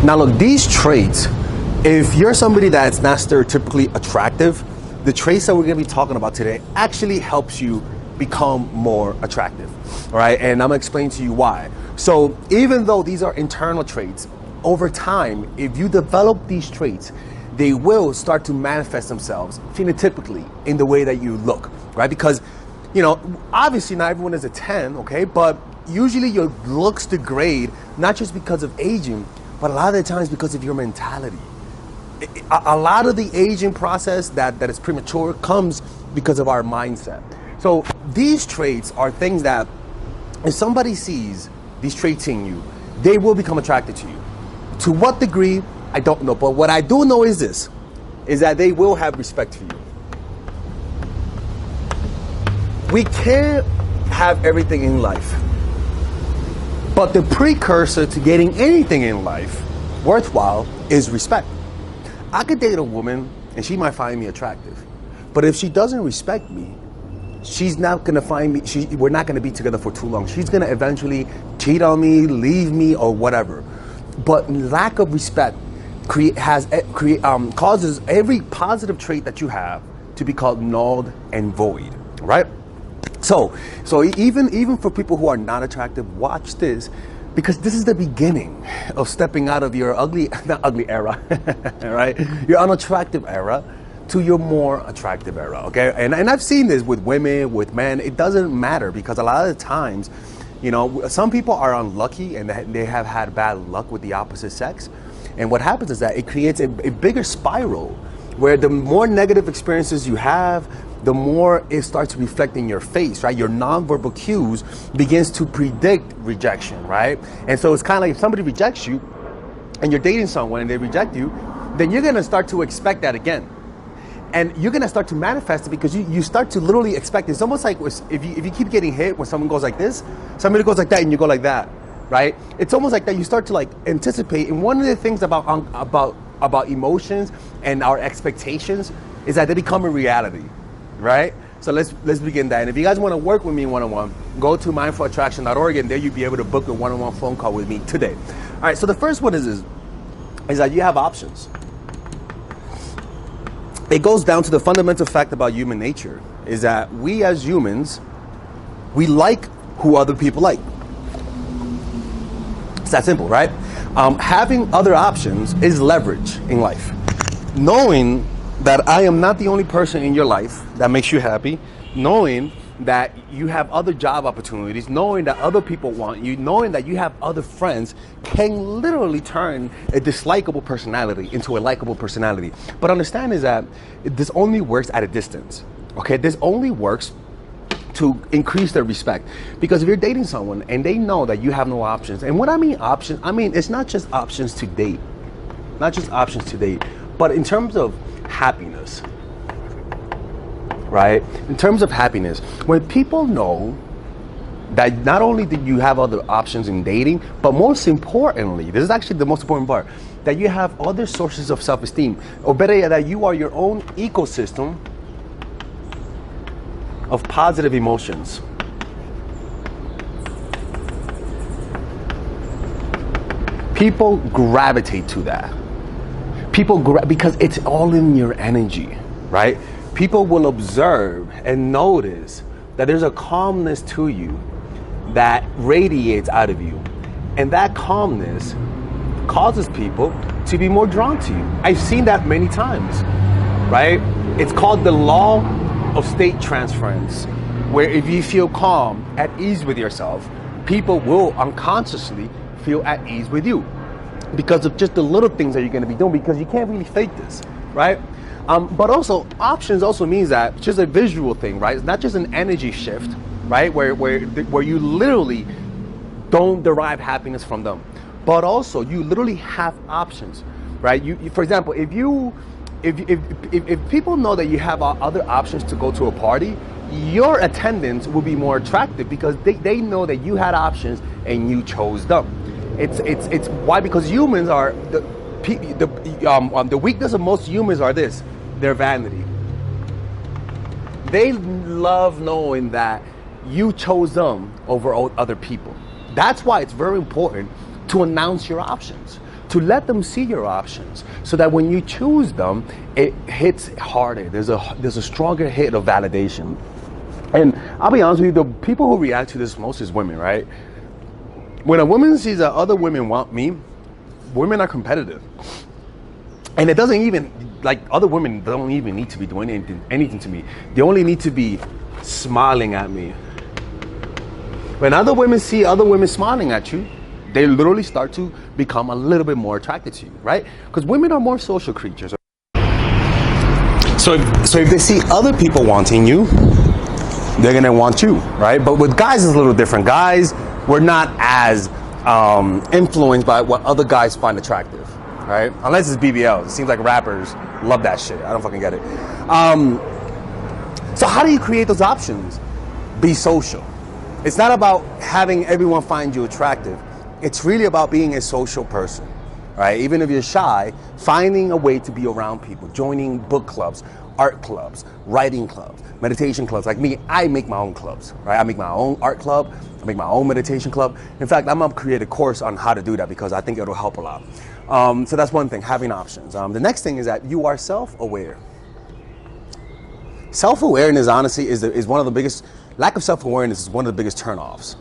Now look, these traits, if you're somebody that's not stereotypically attractive, the traits that we're going to be talking about today actually helps you become more attractive. All right, and I'm going to explain to you why. So even though these are internal traits, over time, if you develop these traits, they will start to manifest themselves phenotypically in the way that you look, right? Because, you know, obviously not everyone is a 10, okay? But usually your looks degrade, not just because of aging, but a lot of the times because of your mentality. A lot of the aging process that is premature comes because of our mindset. So these traits are things that if somebody sees these traits in you, they will become attracted to you. To what degree, I don't know. But what I do know is this, is that they will have respect for you. We can't have everything in life. But the precursor to getting anything in life worthwhile is respect. I could date a woman and she might find me attractive. But if she doesn't respect me, she's not gonna find me, we're not gonna be together for too long. She's gonna eventually cheat on me, leave me, or whatever. But lack of respect causes every positive trait that you have to be called null and void, right? So even for people who are not attractive, watch this, because this is the beginning of stepping out of your not ugly era, right? Your unattractive era to your more attractive era, okay? And I've seen this with women, with men. It doesn't matter, because a lot of the times, you know, some people are unlucky and they have had bad luck with the opposite sex. And what happens is that it creates a bigger spiral where the more negative experiences you have, the more it starts to reflect in your face, right? Your nonverbal cues begins to predict rejection, right? And so it's kind of like if somebody rejects you and you're dating someone and they reject you, then you're gonna start to expect that again. And you're gonna start to manifest it because you start to literally expect it. It's almost like if you keep getting hit when someone goes like this, somebody goes like that and you go like that, right? It's almost like that you start to like anticipate. And one of the things about emotions and our expectations is that they become a reality, right? So let's begin that. And if you guys want to work with me one-on-one, go to mindfulattraction.org and there you'll be able to book a one-on-one phone call with me today. All right, so the first one is that you have options. It goes down to the fundamental fact about human nature is that we as humans, we like who other people like. It's that simple, right? Having other options is leverage in life. Knowing that I am not the only person in your life that makes you happy, knowing that you have other job opportunities, knowing that other people want you, knowing that you have other friends can literally turn a dislikable personality into a likable personality. But understand is that this only works at a distance, okay? This only works to increase their respect. Because if you're dating someone and they know that you have no options, and what I mean options, I mean it's not just options to date, but in terms of happiness, right? In terms of happiness, when people know that not only do you have other options in dating, but most importantly, this is actually the most important part, that you have other sources of self-esteem, or better yet, that you are your own ecosystem of positive emotions. People gravitate to that. Because it's all in your energy, right? People will observe and notice that there's a calmness to you that radiates out of you. And that calmness causes people to be more drawn to you. I've seen that many times, right? It's called the law of state transference, where if you feel calm, at ease with yourself, people will unconsciously feel at ease with you because of just the little things that you're going to be doing, because you can't really fake this, right? But also, options also means that it's just a visual thing, right? It's not just an energy shift, right? Where you literally don't derive happiness from them, but also you literally have options, right? You for example, if people know that you have other options to go to a party, your attendance will be more attractive because they know that you had options and you chose them. It's why? Because humans are the weakness of most humans are this: their vanity. They love knowing that you chose them over other people. That's why it's very important to announce your options. to let them see your options so that when you choose them, it hits harder. There's a stronger hit of validation. And I'll be honest with you, the people who react to this most is women, right? When a woman sees that other women want me, women are competitive. And it doesn't even, like, other women don't even need to be doing anything to me. They only need to be smiling at me. When other women see other women smiling at you, they literally start to become a little bit more attracted to you, right? Because women are more social creatures. So if they see other people wanting you, they're gonna want you, right? But with guys, it's a little different. Guys, we're not as influenced by what other guys find attractive, right? Unless it's BBL. It seems like rappers love that shit. I don't fucking get it. So how do you create those options? Be social. It's not about having everyone find you attractive. It's really about being a social person, right? Even if you're shy, finding a way to be around people, joining book clubs, art clubs, writing clubs, meditation clubs. Like me, I make my own clubs, right? I make my own art club, I make my own meditation club. In fact, I'm gonna create a course on how to do that because I think it'll help a lot. So that's one thing, having options. The next thing is that you are self-aware. Self-awareness, honestly, is one of the biggest, lack of self-awareness is one of the biggest turnoffs,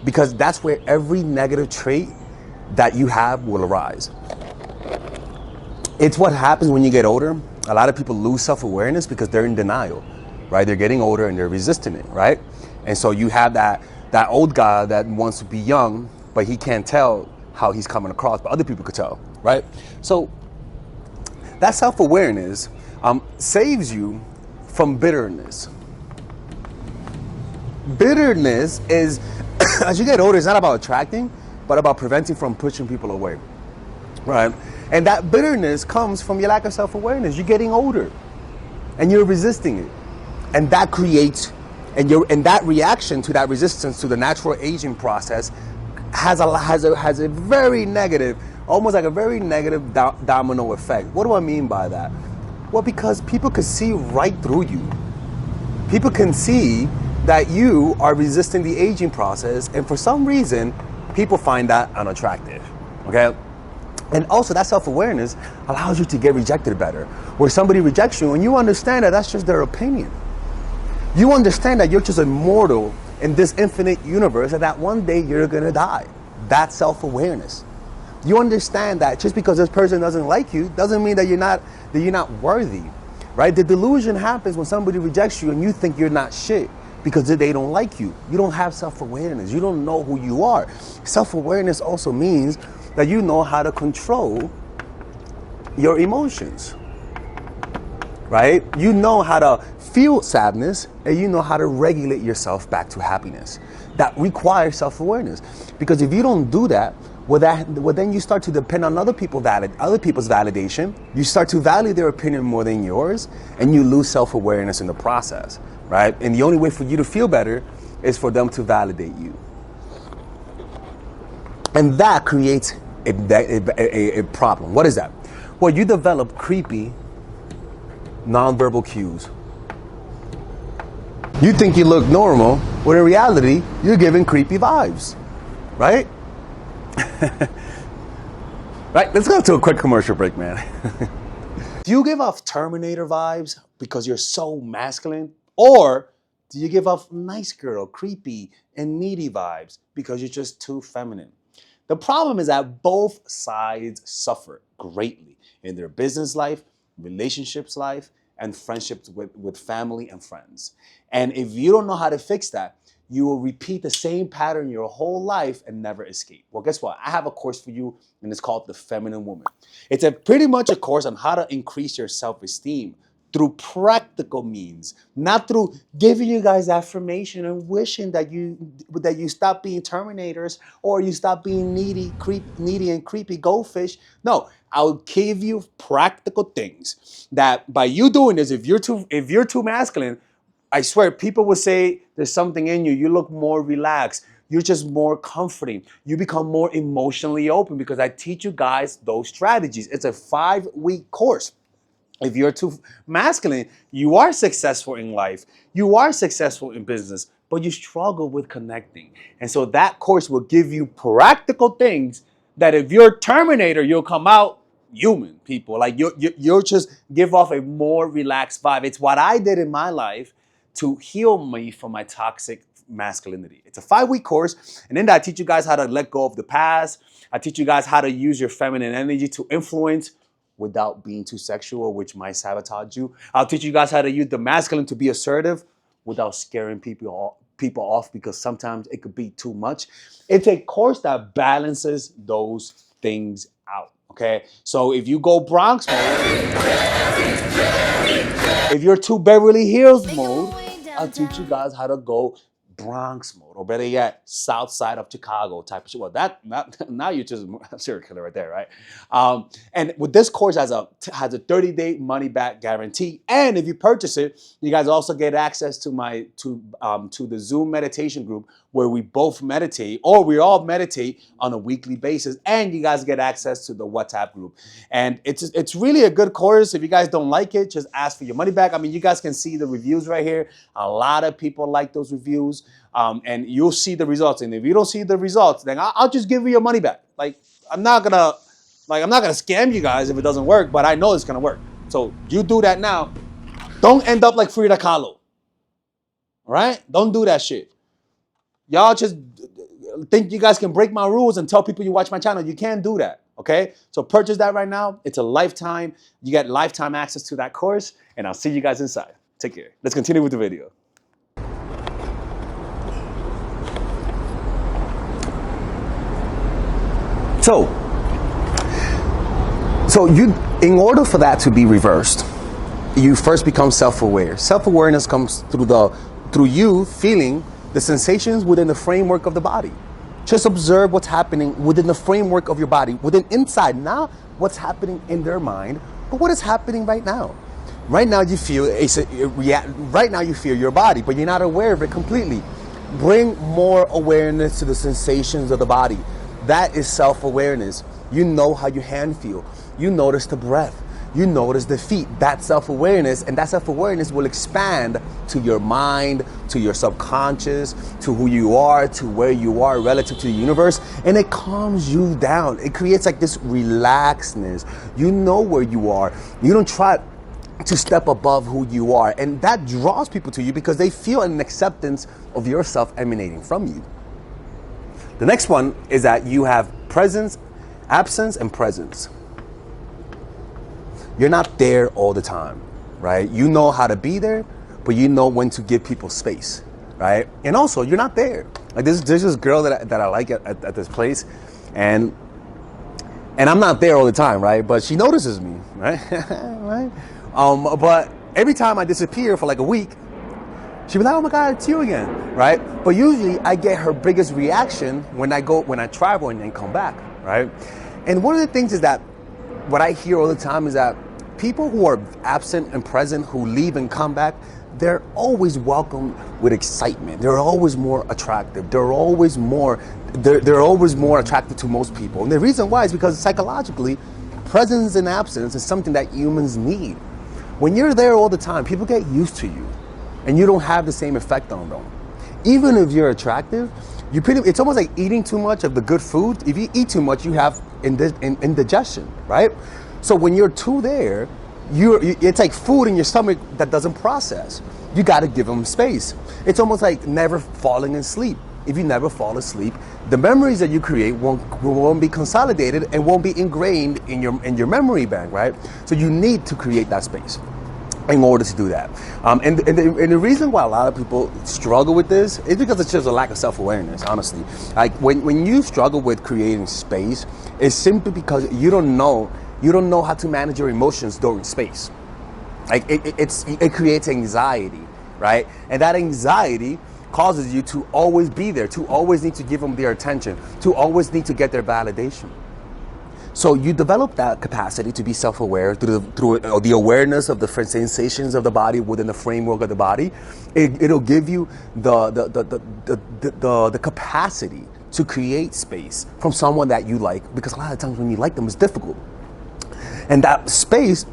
because that's where every negative trait that you have will arise. It's what happens when you get older. A lot of people lose self-awareness because they're in denial, right? They're getting older and they're resisting it, right? And so you have that old guy that wants to be young, but he can't tell how he's coming across, but other people could tell, right? So that self-awareness saves you from bitterness. Bitterness is, as you get older, it's not about attracting, but about preventing from pushing people away, right? And that bitterness comes from your lack of self-awareness. You're getting older, and you're resisting it, and that creates, and that reaction to that resistance to the natural aging process has a very negative, almost like a very negative domino effect. What do I mean by that? Well, because people can see right through you. People can see that you are resisting the aging process, and for some reason, people find that unattractive, okay? And also that self-awareness allows you to get rejected better. Where somebody rejects you and you understand that that's just their opinion. You understand that you're just immortal in this infinite universe and that one day you're gonna die. That's self-awareness. You understand that just because this person doesn't like you doesn't mean that you're not worthy, right? The delusion happens when somebody rejects you and you think you're not shit because they don't like you. You don't have self-awareness. You don't know who you are. Self-awareness also means that you know how to control your emotions, right? You know how to feel sadness and you know how to regulate yourself back to happiness. That requires self-awareness, because if you don't do that, well, then you start to depend on other people's validation. You start to value their opinion more than yours, and you lose self-awareness in the process, right? And the only way for you to feel better is for them to validate you. And that creates a problem. What is that? Well, you develop creepy nonverbal cues. You think you look normal, when in reality, you're giving creepy vibes, right? Right, let's go to a quick commercial break, man. Do you give off Terminator vibes because you're so masculine? Or do you give off nice girl, creepy, and needy vibes because you're just too feminine? The problem is that both sides suffer greatly in their business life, relationships life, and friendships with family and friends. And if you don't know how to fix that, you will repeat the same pattern your whole life and never escape. Well, guess what? I have a course for you, and it's called The Feminine Woman. It's pretty much a course on how to increase your self-esteem through practical means, not through giving you guys affirmation and wishing that you stop being Terminators or you stop being needy and creepy goldfish. No, I'll give you practical things that by you doing this, if you're too masculine, I swear people will say there's something in you. You look more relaxed. You're just more comforting. You become more emotionally open because I teach you guys those strategies. It's a 5-week course. If you're too masculine, you are successful in life. You are successful in business, but you struggle with connecting. And so that course will give you practical things that if you're Terminator, you'll come out human, people. Like you'll just give off a more relaxed vibe. It's what I did in my life to heal me from my toxic masculinity. It's a 5-week course, and in that I teach you guys how to let go of the past. I teach you guys how to use your feminine energy to influence without being too sexual, which might sabotage you. I'll teach you guys how to use the masculine to be assertive without scaring people off, because sometimes it could be too much. It's a course that balances those things out. Okay, so if you go Bronx mode, if you're too Beverly Hills mode, I'll teach you guys how to go Bronx mode, or better yet, South Side of Chicago type of shit. Well, now you're just a serial killer right there, right? And with this course has a 30-day money back guarantee, and if you purchase it, you guys also get access to my to the Zoom meditation group where we both meditate, or we all meditate on a weekly basis, and you guys get access to the WhatsApp group. And it's really a good course. If you guys don't like it, just ask for your money back. I mean, you guys can see the reviews right here. A lot of people like those reviews. And you'll see the results. And if you don't see the results, then I'll just give you your money back. Like, I'm not gonna scam you guys if it doesn't work, but I know it's gonna work. So you do that now. Don't end up like Frida Kahlo. All right? Don't do that shit. Y'all just think you guys can break my rules and tell people you watch my channel. You can't do that. Okay? So purchase that right now. It's a lifetime. You get lifetime access to that course, and I'll see you guys inside. Take care. Let's continue with the video. So you, in order for that to be reversed, you first become self-aware. Self-awareness comes through you feeling the sensations within the framework of the body. Just observe what's happening within the framework of your body, within inside, not what's happening in their mind, but what is happening right now. Right now you feel right now you feel your body, but you're not aware of it completely. Bring more awareness to the sensations of the body. That is self-awareness. You know how your hand feel. You notice the breath. You notice the feet. That's self-awareness, and that self-awareness will expand to your mind, to your subconscious, to who you are, to where you are relative to the universe, and it calms you down. It creates like this relaxedness. You know where you are. You don't try to step above who you are, and that draws people to you because they feel an acceptance of yourself emanating from you. The next one is that you have presence, absence, and presence. You're not there all the time, right? You know how to be there, but you know when to give people space, right? And also, you're not there. Like there's this girl that I like at this place, and I'm not there all the time, right? But she notices me, right? Right? But every time I disappear for like a week, she'll be like, "Oh my God, it's you again," right? But usually I get her biggest reaction when I travel and come back, right? And one of the things is that what I hear all the time is that people who are absent and present, who leave and come back, they're always welcomed with excitement. They're always more attractive. They're always more attractive to most people. And the reason why is because psychologically, presence and absence is something that humans need. When you're there all the time, people get used to you, and you don't have the same effect on them. Even if you're attractive, it's almost like eating too much of the good food. If you eat too much, you have indigestion, right? So when you're too there, it's like food in your stomach that doesn't process. You got to give them space. It's almost like never falling asleep. If you never fall asleep, the memories that you create won't be consolidated and won't be ingrained in your memory bank, right? So you need to create that space in order to do that. And the reason why a lot of people struggle with this is because it's just a lack of self-awareness, honestly. Like when you struggle with creating space, it's simply because you don't know how to manage your emotions during space. Like it creates anxiety, right? And that anxiety causes you to always be there, to always need to give them their attention, to always need to get their validation. So you develop that capacity to be self-aware through the awareness of the sensations of the body within the framework of the body. It'll give you the capacity to create space from someone that you like, because a lot of times when you like them, it's difficult. And that space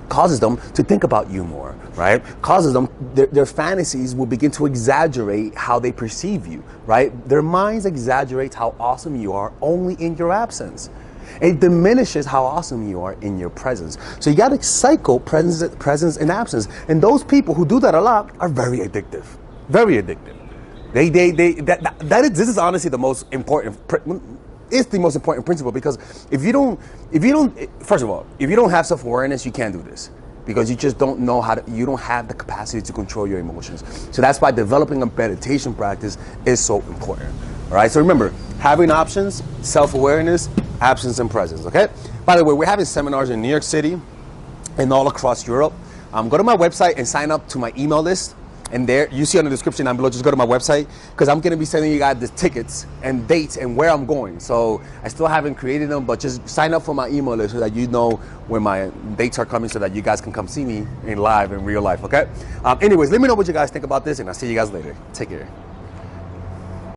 causes them to think about you more, right? Causes them, their fantasies will begin to exaggerate how they perceive you, right? Their minds exaggerate how awesome you are only in your absence. It diminishes how awesome you are in your presence. So you got to cycle presence and absence. And those people who do that a lot are very addictive, very addictive. This is honestly the most important. It's the most important principle, because if you don't, first of all, if you don't have self-awareness, you can't do this, because you just don't know you don't have the capacity to control your emotions. So that's why developing a meditation practice is so important. All right. So remember, having options, self-awareness, absence, and presence. Okay. By the way, we're having seminars in New York City and all across Europe. Go to my website and sign up to my email list. And there, you see on the description down below, just go to my website, because I'm going to be sending you guys the tickets and dates and where I'm going. So I still haven't created them, but just sign up for my email list so that you know when my dates are coming, so that you guys can come see me in real life, okay? Anyways, let me know what you guys think about this, and I'll see you guys later. Take care.